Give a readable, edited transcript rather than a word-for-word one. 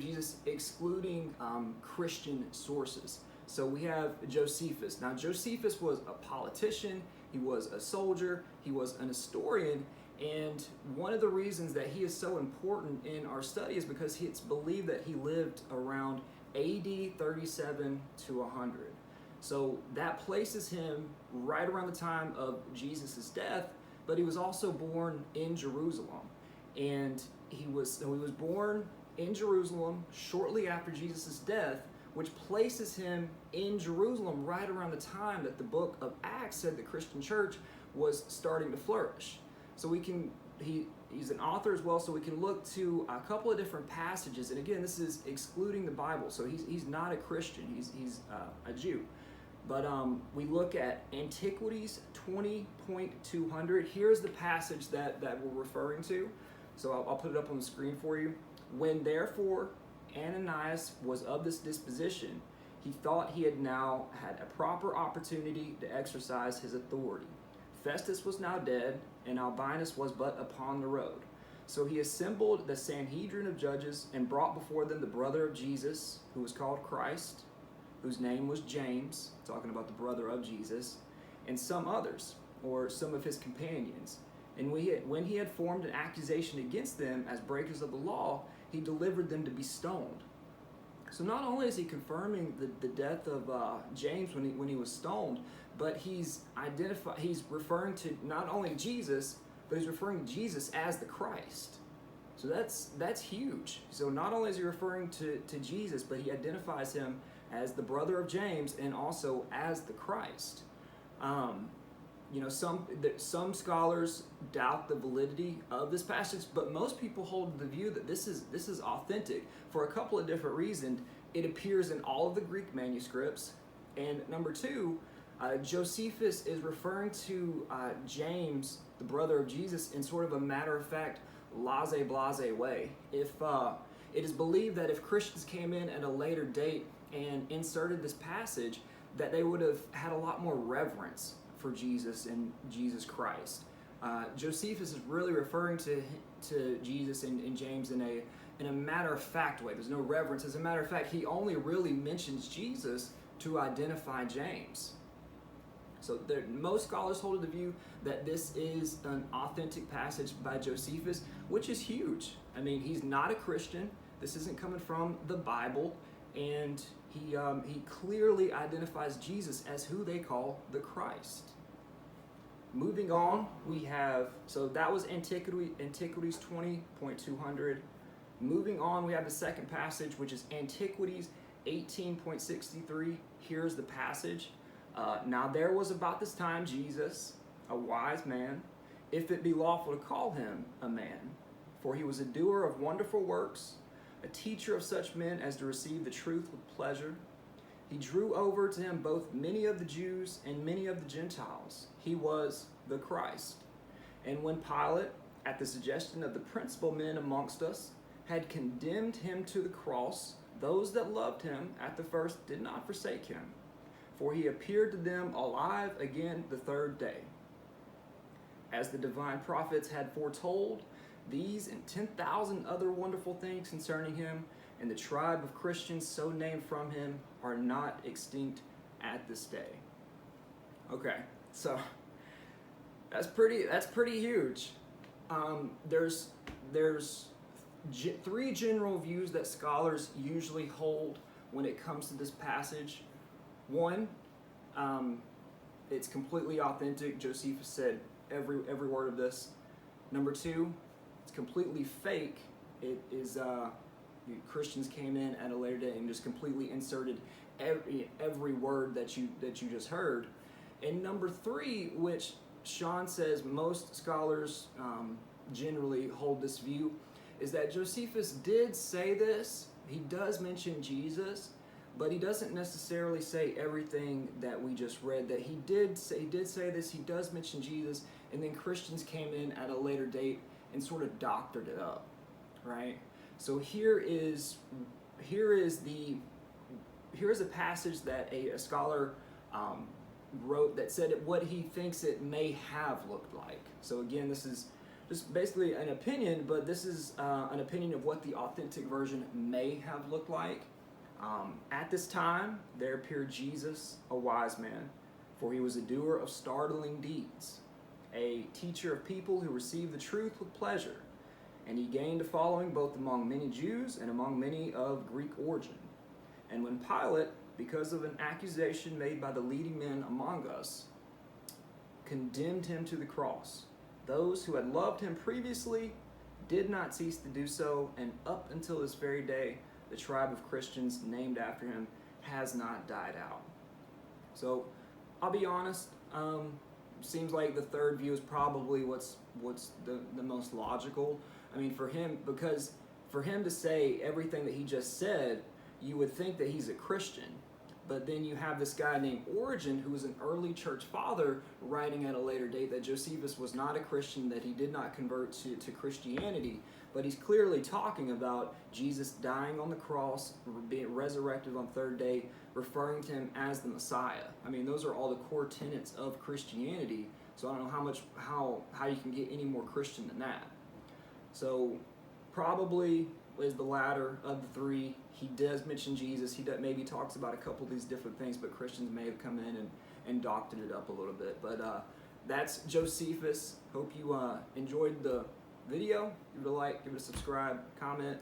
of Jesus excluding Christian sources. So we have Josephus. Now, Josephus was a politician, he was a soldier, he was an historian, and one of the reasons that he is so important in our study is because it's believed that he lived around AD 37 to 100. So that places him right around the time of Jesus' death, but he was also born in Jerusalem. And he was born in Jerusalem shortly after Jesus' death, which places him in Jerusalem right around the time that the book of Acts said the Christian church was starting to flourish. So he's an author as well, so we can look to a couple of different passages. And again, this is excluding the Bible, so he's not a Christian, he's a Jew. But we look at Antiquities 20.200. Here's the passage that we're referring to. So I'll put it up on the screen for you. When therefore Ananias was of this disposition, he thought he had now had a proper opportunity to exercise his authority. Festus was now dead, and Albinus was but upon the road. So he assembled the Sanhedrin of judges and brought before them the brother of Jesus, who was called Christ, whose name was James, talking about the brother of Jesus, and some others, or some of his companions. And when he had formed an accusation against them as breakers of the law, he delivered them to be stoned. So not only is he confirming the death of James when he was stoned, but he's referring to not only Jesus, but he's referring to Jesus as the Christ. So that's huge. So not only is he referring to Jesus, but he identifies him as the brother of James and also as the Christ. Some scholars doubt the validity of this passage, but most people hold the view that this is authentic for a couple of different reasons. It appears in all of the Greek manuscripts, and number two, Josephus is referring to James, the brother of Jesus, in sort of a matter-of-fact, laissez-blase way. If it is believed that if Christians came in at a later date and inserted this passage, that they would have had a lot more reverence for Jesus and Jesus Christ. Josephus is really referring to Jesus and James in a matter-of-fact way. There's no reverence. As a matter of fact, he only really mentions Jesus to identify James. So most scholars hold the view that this is an authentic passage by Josephus, which is huge. I mean, he's not a Christian. This isn't coming from the Bible, and he clearly identifies Jesus as who they call the Christ. Moving on, so that was Antiquities 20.200. Moving on, we have the second passage, which is Antiquities 18.63. Here's the passage. Now there was about this time Jesus, a wise man, if it be lawful to call him a man, for he was a doer of wonderful works, a teacher of such men as to receive the truth with pleasure. He drew over to him both many of the Jews and many of the Gentiles. He was the Christ. And when Pilate, at the suggestion of the principal men amongst us, had condemned him to the cross, those that loved him at the first did not forsake him, for he appeared to them alive again the third day. As the divine prophets had foretold, these and 10,000 other wonderful things concerning him, and the tribe of Christians so named from him are not extinct at this day. Okay, so that's pretty huge. There's three general views that scholars usually hold when it comes to this passage. One, it's completely authentic. Josephus said every word of this. Number two, it's completely fake. It is Christians came in at a later date and just completely inserted every word that you just heard. And number three, which Sean says most scholars generally hold this view, is that Josephus did say this. He does mention Jesus, but he doesn't necessarily say everything that we just read. That he did say this. He does mention Jesus, and then Christians came in at a later date and sort of doctored it up, right? So here is a passage that a scholar wrote that said what he thinks it may have looked like. So again, this is just basically an opinion, but this is an opinion of what the authentic version may have looked like. At this time, there appeared Jesus, a wise man, for he was a doer of startling deeds, a teacher of people who received the truth with pleasure, and he gained a following both among many Jews and among many of Greek origin. And when Pilate, because of an accusation made by the leading men among us, condemned him to the cross, those who had loved him previously did not cease to do so, and up until this very day, the tribe of Christians named after him has not died out. So, I'll be honest, seems like the third view is probably what's the most logical. I mean, for him, because for him to say everything that he just said, you would think that he's a Christian. But then you have this guy named Origen, who was an early church father, writing at a later date that Josephus was not a Christian, that he did not convert to Christianity. But he's clearly talking about Jesus dying on the cross, being resurrected on the third day, referring to him as the Messiah. I mean, those are all the core tenets of Christianity. So I don't know how you can get any more Christian than that. So probably is the latter of the three. He does mention Jesus. He maybe talks about a couple of these different things, but Christians may have come in and doctored it up a little bit. But that's Josephus. Hope you enjoyed the video. Give it a like, give it a subscribe, comment.